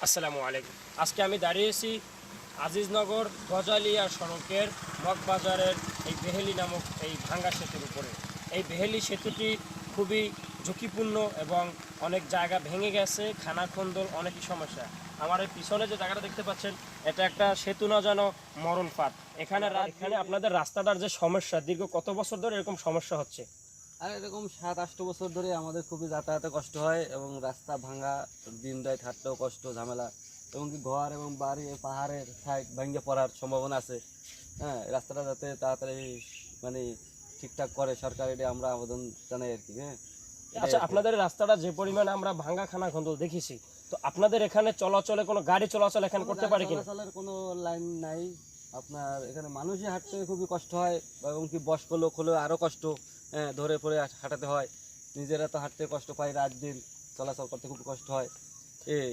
আসসালামু আলাইকুম। আজকে আমি দাঁড়িয়েছি আজিজনগর গজালিয়া সড়কের মগবাজারের এই বেহেলি নামক এই ভাঙ্গা সেতুর উপরে। এই বেহেলি সেতুটি খুবই ঝুঁকিপূর্ণ এবং অনেক জায়গা ভেঙে গেছে, খানাখন্দল অনেকই সমস্যা। আমার এই পিছনে যে জায়গাটা দেখতে পাচ্ছেন, এটা একটা সেতু না যেন মরণ ফাঁদ। এখানে আপনাদের রাস্তাটার যে সমস্যা, দীর্ঘ কত বছর ধরে এরকম সমস্যা হচ্ছে? আর এরকম 7-8 বছর ধরে আমাদের খুবই যাতায়াতে কষ্ট হয় এবং রাস্তা ভাঙা, দিন রাত হাঁটতেও কষ্ট, ঝামেলা এবং কি ঘর এবং বাড়ি পাহাড়ের সাইড ভেঙে পড়ার সম্ভাবনা আছে। হ্যাঁ, রাস্তাটা যাতে তাড়াতাড়ি মানে ঠিকঠাক করে সরকার, এটা আমরা আবেদন জানাই আর কি। হ্যাঁ, আচ্ছা, আপনাদের রাস্তাটা যে পরিমাণে আমরা ভাঙ্গা খানাখন্দল দেখেছি, তো আপনাদের এখানে চলাচলে কোনো গাড়ি চলাচল এখানে করতে পারে কিনা? চলাচলের কোনো লাইন নাই। আপনার এখানে মানুষই হাঁটতে খুবই কষ্ট হয় এবং কি বয়স্ক লোক হলেও আরও কষ্ট। হ্যাঁ, ধরে পড়ে হাঁটাতে হয়। নিজেরা তো হাঁটতে কষ্ট পাই, রাত দিন চলাচল করতে খুব কষ্ট হয়। এই